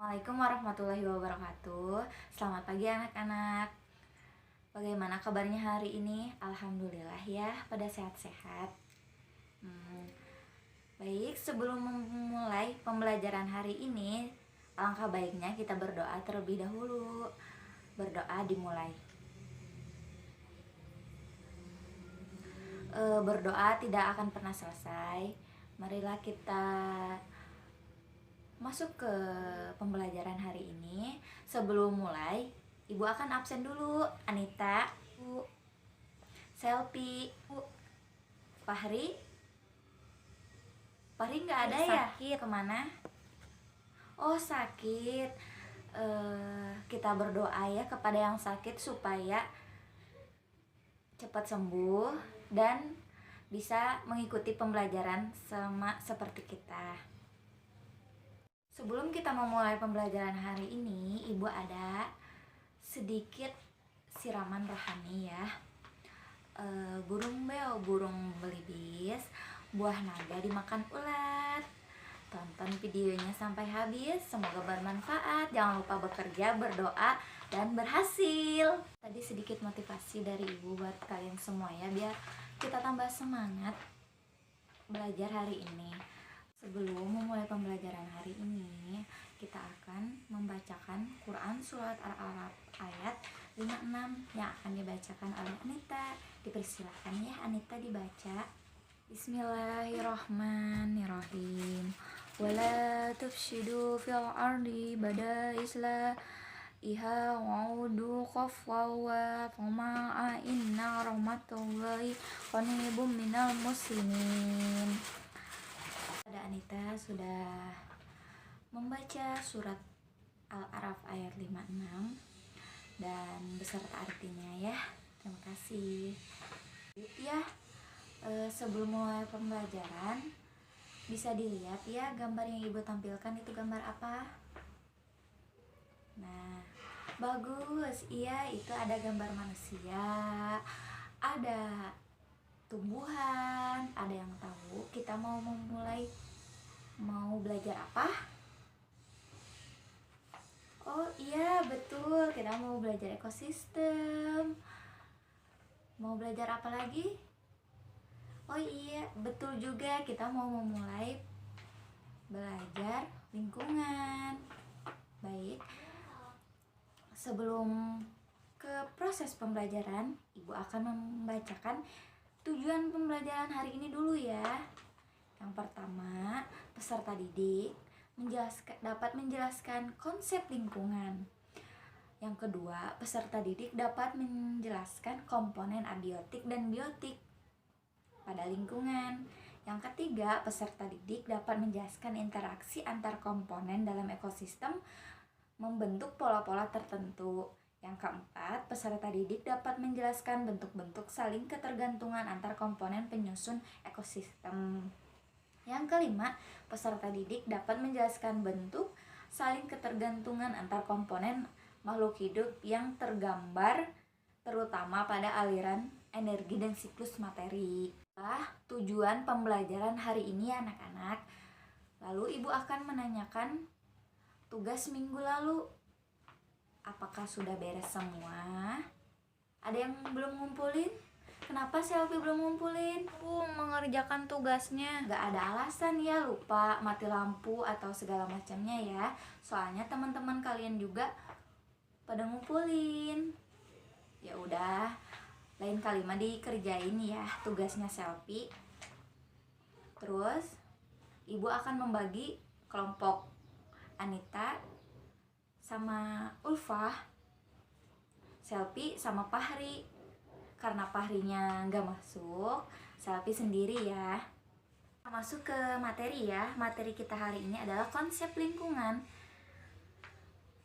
Assalamualaikum warahmatullahi wabarakatuh. Selamat pagi anak-anak. Bagaimana kabarnya hari ini? Alhamdulillah ya, pada sehat-sehat. Baik, sebelum memulai pembelajaran hari ini, alangkah baiknya kita berdoa terlebih dahulu. Berdoa dimulai. Berdoa tidak akan pernah selesai. Marilah kita masuk ke pembelajaran hari ini. Sebelum mulai, Ibu akan absen dulu. Anita, Bu, Selfie, Bu, Fahri nggak ada ya? Sakit. Kemana? Oh, sakit. Kita berdoa ya kepada yang sakit supaya cepat sembuh dan bisa mengikuti pembelajaran sama seperti kita. Sebelum kita memulai pembelajaran hari ini, Ibu ada sedikit siraman rohani ya. Burung beo, burung belibis, buah naga dimakan ulat. Tonton videonya sampai habis, semoga bermanfaat. Jangan lupa bekerja, berdoa, dan berhasil. Tadi sedikit motivasi dari Ibu buat kalian semua ya, biar kita tambah semangat belajar hari ini. Sebelum memulai pembelajaran hari ini, kita akan membacakan Quran Surat Al-A'raf ayat 56 yang akan dibacakan oleh Anita. Dipersilakan ya Anita dibaca. Bismillahirrahmanirrahim. Wala tufsidu fil ardi ba'da islahiha wa'udu khafwa wa tama'a inna rahmatullahi qaribum minal muslimin. Pada Anita sudah membaca surat Al-A'raf ayat 56 dan beserta artinya ya. Terima kasih. Ya, sebelum mulai pembelajaran bisa dilihat ya gambar yang Ibu tampilkan itu gambar apa? Nah, bagus. Iya, itu ada gambar manusia, ada tumbuhan. Ada yang tahu kita mau belajar apa? Oh iya, betul, kita mau belajar ekosistem. Mau belajar apa lagi? Oh iya, betul juga, kita mau memulai belajar lingkungan. Baik, sebelum ke proses pembelajaran, Ibu akan membacakan tujuan pembelajaran hari ini dulu ya. Yang pertama, peserta didik dapat menjelaskan konsep lingkungan. Yang kedua, peserta didik dapat menjelaskan komponen abiotik dan biotik pada lingkungan. Yang ketiga, peserta didik dapat menjelaskan interaksi antar komponen dalam ekosistem membentuk pola-pola tertentu. Yang keempat, peserta didik dapat menjelaskan bentuk-bentuk saling ketergantungan antar komponen penyusun ekosistem. Yang kelima, peserta didik dapat menjelaskan bentuk saling ketergantungan antar komponen makhluk hidup yang tergambar terutama pada aliran energi dan siklus materi. Tujuan pembelajaran hari ini anak-anak. Lalu Ibu akan menanyakan tugas minggu lalu. Apakah sudah beres semua? Ada yang belum ngumpulin? Kenapa Selfie belum ngumpulin? Aku mengerjakan tugasnya. Gak ada alasan ya lupa, mati lampu, atau segala macamnya ya. Soalnya teman-teman kalian juga pada ngumpulin. Ya udah, lain kali mah dikerjain ya tugasnya Selfie. Terus Ibu akan membagi kelompok Anita sama Ulfah, Selfie sama Fahri. Karena Fahrinya nggak masuk, Selfie sendiri ya. Masuk ke materi ya. Materi kita hari ini adalah konsep lingkungan.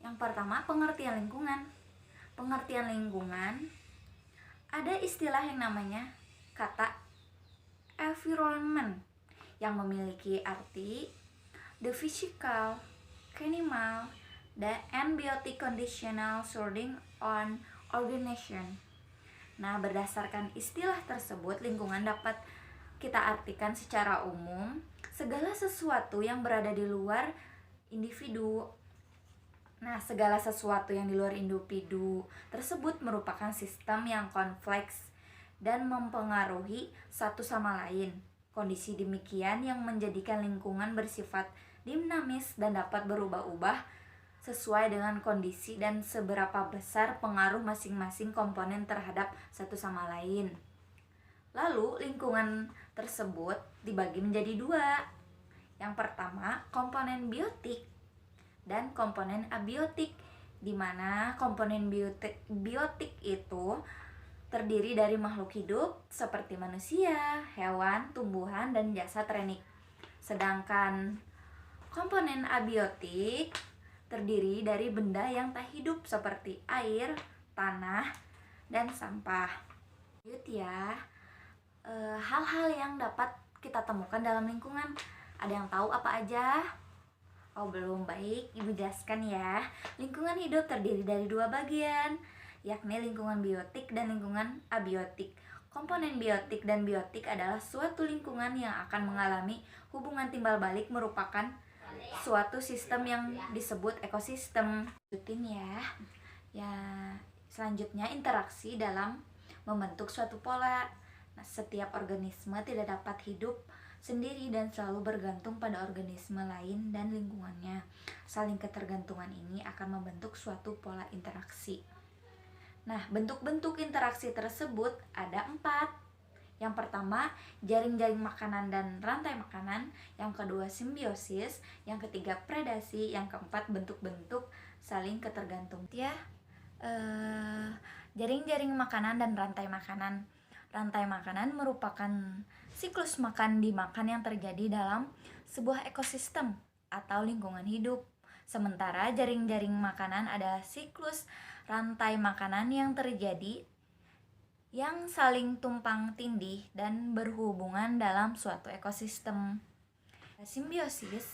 Yang pertama, pengertian lingkungan. Pengertian lingkungan, ada istilah yang namanya kata environment yang memiliki arti the physical, chemical, and biotic conditional surrounding on organization. Nah, berdasarkan istilah tersebut, lingkungan dapat kita artikan secara umum segala sesuatu yang berada di luar individu Nah, segala sesuatu yang di luar individu tersebut merupakan sistem yang kompleks dan mempengaruhi satu sama lain. Kondisi demikian yang menjadikan lingkungan bersifat dinamis dan dapat berubah-ubah sesuai dengan kondisi dan seberapa besar pengaruh masing-masing komponen terhadap satu sama lain. Lalu, lingkungan tersebut dibagi menjadi dua. Yang pertama, komponen biotik dan komponen abiotik, di mana komponen biotik itu terdiri dari makhluk hidup seperti manusia, hewan, tumbuhan, dan jasad renik. Sedangkan komponen abiotik terdiri dari benda yang tak hidup seperti air, tanah, dan sampah. Lanjut ya, hal-hal yang dapat kita temukan dalam lingkungan. Ada yang tahu apa aja? Oh belum, baik, Ibu jelaskan ya. Lingkungan hidup terdiri dari dua bagian, yakni lingkungan biotik dan lingkungan abiotik. Komponen biotik dan biotik adalah suatu lingkungan yang akan mengalami hubungan timbal balik merupakan suatu sistem yang disebut ekosistem. Lanjutin ya. Ya, selanjutnya interaksi dalam membentuk suatu pola. Nah, setiap organisme tidak dapat hidup sendiri dan selalu bergantung pada organisme lain dan lingkungannya. Saling ketergantungan ini akan membentuk suatu pola interaksi. Nah, bentuk-bentuk interaksi tersebut ada 4. Yang pertama, jaring-jaring makanan dan rantai makanan. Yang kedua, simbiosis. Yang ketiga, predasi. Yang keempat, bentuk-bentuk saling ketergantungan. Ya, jaring-jaring makanan dan rantai makanan. Rantai makanan merupakan siklus makan dimakan yang terjadi dalam sebuah ekosistem atau lingkungan hidup. Sementara jaring-jaring makanan adalah siklus rantai makanan yang terjadi yang saling tumpang tindih dan berhubungan dalam suatu ekosistem. Simbiosis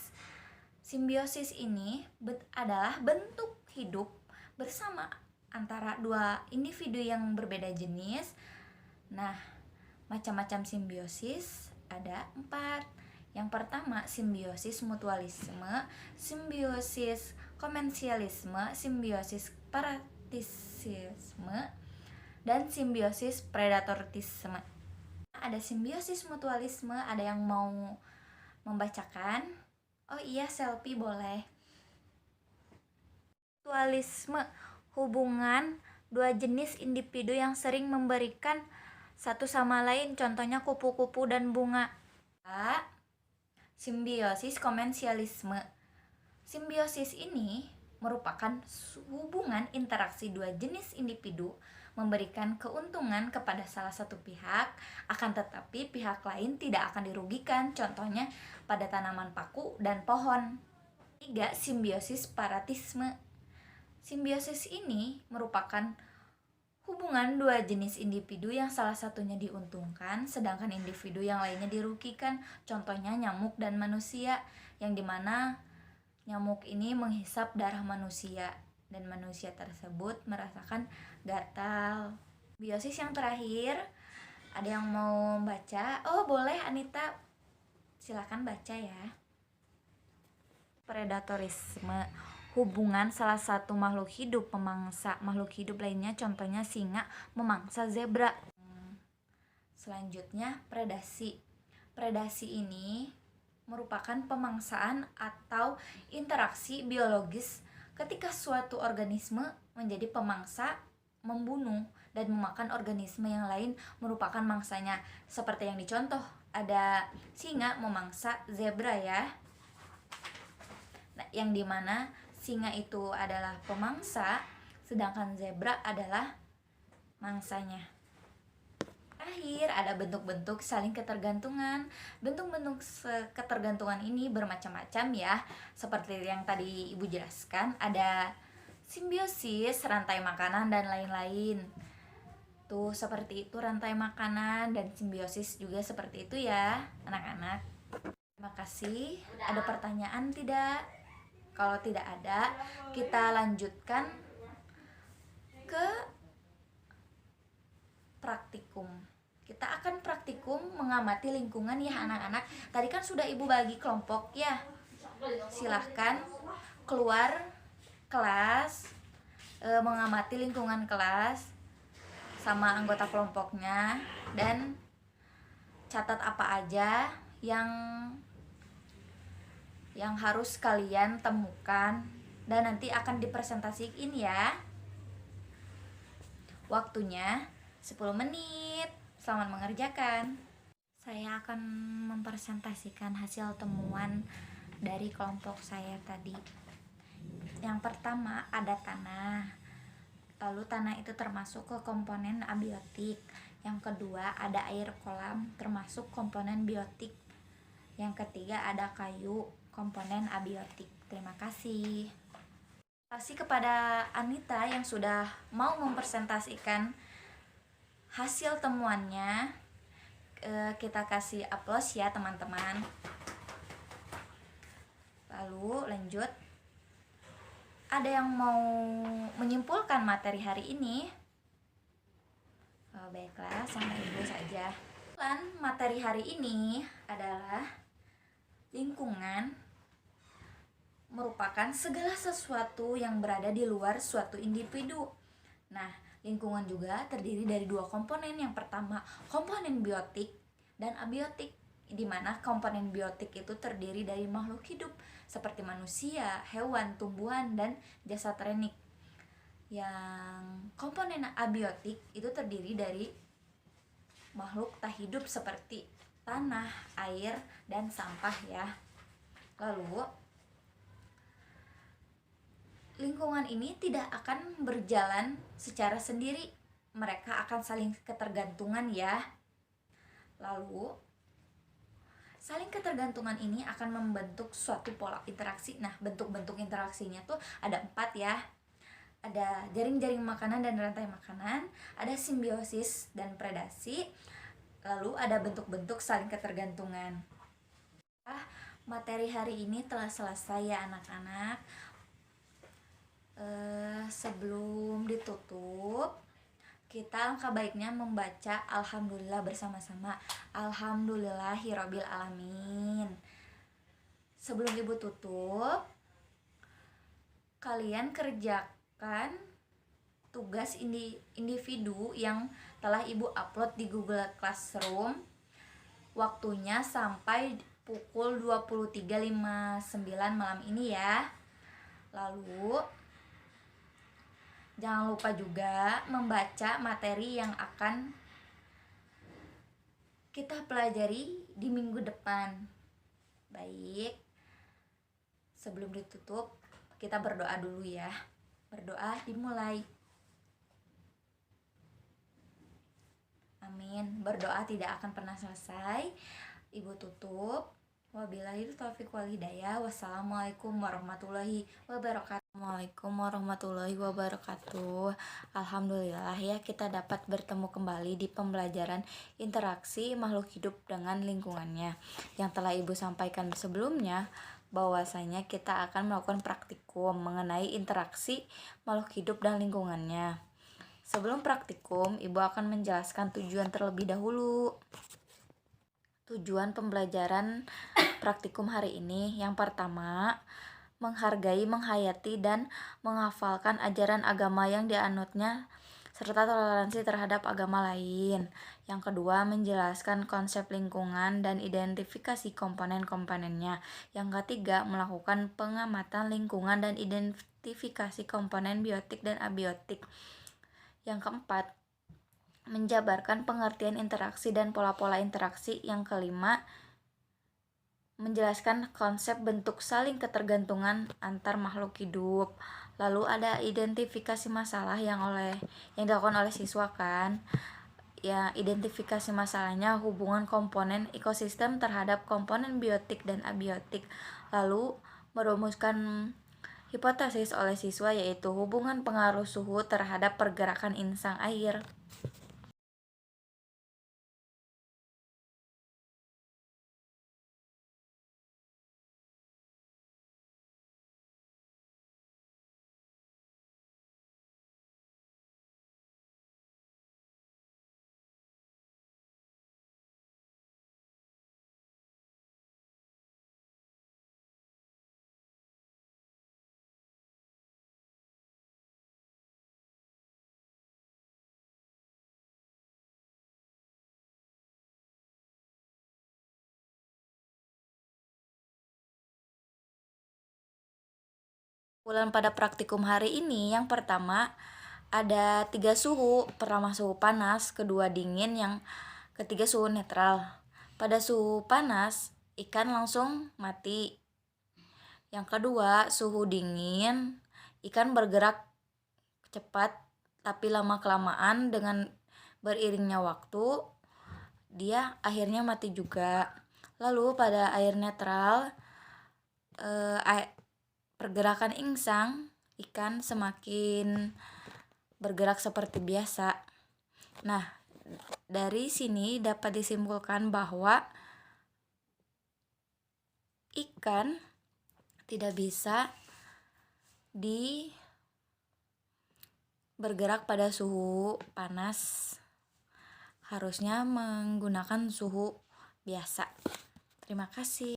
ini adalah bentuk hidup bersama antara dua individu yang berbeda jenis. Nah, macam-macam simbiosis ada 4. Yang pertama, simbiosis mutualisme, simbiosis komensialisme, simbiosis parasitisme, dan simbiosis predatorisme. Ada simbiosis mutualisme, ada yang mau membacakan? Oh iya, selfie boleh. Mutualisme, hubungan dua jenis individu yang sering memberikan satu sama lain, contohnya kupu-kupu dan bunga. Simbiosis komensialisme. Simbiosis ini merupakan hubungan interaksi dua jenis individu memberikan keuntungan kepada salah satu pihak, akan tetapi pihak lain tidak akan dirugikan, contohnya pada tanaman paku dan pohon. 3. Simbiosis parasitisme. Simbiosis ini merupakan hubungan dua jenis individu yang salah satunya diuntungkan, sedangkan individu yang lainnya dirugikan, contohnya nyamuk dan manusia, yang dimana nyamuk ini menghisap darah manusia dan manusia tersebut merasakan gatal. Biosis yang terakhir, ada yang mau baca? Oh boleh Anita, silakan baca ya. Predatorisme, hubungan salah satu makhluk hidup memangsa makhluk hidup lainnya, contohnya singa memangsa zebra. Selanjutnya, predasi. Predasi ini merupakan pemangsaan atau interaksi biologis ketika suatu organisme menjadi pemangsa, membunuh dan memakan organisme yang lain merupakan mangsanya. Seperti yang dicontoh, ada singa memangsa zebra ya. Nah, yang dimana singa itu adalah pemangsa, sedangkan zebra adalah mangsanya. Terakhir, ada bentuk-bentuk saling ketergantungan. Bentuk-bentuk ketergantungan ini bermacam-macam ya. Seperti yang tadi Ibu jelaskan, ada simbiosis, rantai makanan, dan lain-lain. Tuh, seperti itu rantai makanan dan simbiosis juga seperti itu ya, anak-anak. Terima kasih. Ada pertanyaan tidak? Kalau tidak ada, kita lanjutkan ke praktikum. Kita akan praktikum mengamati lingkungan ya anak-anak. Tadi kan sudah Ibu bagi kelompok ya. Silahkan keluar kelas, mengamati lingkungan kelas sama anggota kelompoknya, dan catat apa aja yang harus kalian temukan dan nanti akan dipresentasikan ya. Waktunya 10 menit. Selamat mengerjakan. Saya akan mempresentasikan hasil temuan dari kelompok saya tadi. Yang pertama ada tanah. Lalu tanah itu termasuk ke komponen abiotik. Yang kedua ada air kolam termasuk komponen biotik. Yang ketiga ada kayu, komponen abiotik. Terima kasih. Terima kasih kepada Anita yang sudah mau mempresentasikan hasil temuannya. Kita kasih aplaus ya teman-teman. Lalu lanjut. Ada yang mau menyimpulkan materi hari ini? Baiklah, sama ibu saja. Materi hari ini adalah lingkungan merupakan segala sesuatu yang berada di luar suatu individu. Nah, lingkungan juga terdiri dari dua komponen. Yang pertama, komponen biotik dan abiotik, di mana komponen biotik itu terdiri dari makhluk hidup seperti manusia, hewan, tumbuhan, dan jasad renik. Yang komponen abiotik itu terdiri dari makhluk tak hidup seperti tanah, air, dan sampah ya. Lalu lingkungan ini tidak akan berjalan secara sendiri, mereka akan saling ketergantungan ya. Lalu saling ketergantungan ini akan membentuk suatu pola interaksi. Nah, bentuk-bentuk interaksinya tuh ada 4 ya. Ada jaring-jaring makanan dan rantai makanan, ada simbiosis dan predasi, lalu ada bentuk-bentuk saling ketergantungan. Materi hari ini telah selesai ya anak-anak. Sebelum ditutup, kita langkah baiknya membaca alhamdulillah bersama-sama. Alhamdulillahirabbil alamin. Sebelum ibu tutup, kalian kerjakan tugas individu yang telah ibu upload di Google Classroom. Waktunya sampai pukul 23.59 malam ini ya. Lalu jangan lupa juga membaca materi yang akan kita pelajari di minggu depan. Baik, sebelum ditutup kita berdoa dulu ya. Berdoa dimulai. Amin. Berdoa tidak akan pernah selesai. Ibu tutup. Wabillahi taufiq wal hidayah. Wassalamualaikum warahmatullahi wabarakatuh. Assalamualaikum warahmatullahi wabarakatuh. Alhamdulillah ya, kita dapat bertemu kembali di pembelajaran interaksi makhluk hidup dengan lingkungannya. Yang telah ibu sampaikan sebelumnya, bahwasanya kita akan melakukan praktikum mengenai interaksi makhluk hidup dan lingkungannya. Sebelum praktikum, ibu akan menjelaskan tujuan terlebih dahulu. Tujuan pembelajaran praktikum hari ini, yang pertama, menghargai, menghayati, dan menghafalkan ajaran agama yang dianutnya serta toleransi terhadap agama lain. Yang kedua, menjelaskan konsep lingkungan dan identifikasi komponen-komponennya. Yang ketiga, melakukan pengamatan lingkungan dan identifikasi komponen biotik dan abiotik. Yang keempat, menjabarkan pengertian interaksi dan pola-pola interaksi. Yang kelima, menjelaskan konsep bentuk saling ketergantungan antar makhluk hidup. Lalu ada identifikasi masalah yang dilakukan oleh siswa kan. Ya, identifikasi masalahnya hubungan komponen ekosistem terhadap komponen biotik dan abiotik. Lalu merumuskan hipotesis oleh siswa, yaitu hubungan pengaruh suhu terhadap pergerakan insang air. Kesimpulan pada praktikum hari ini, yang pertama ada 3 suhu. Pertama suhu panas, kedua dingin, yang ketiga suhu netral. Pada suhu panas, ikan langsung mati. Yang kedua, suhu dingin, ikan bergerak cepat, tapi lama-kelamaan dengan beriringnya waktu, dia akhirnya mati juga. Lalu pada air netral, pergerakan insang, ikan semakin bergerak seperti biasa. Nah, dari sini dapat disimpulkan bahwa ikan tidak bisa bergerak pada suhu panas, harusnya menggunakan suhu biasa. Terima kasih.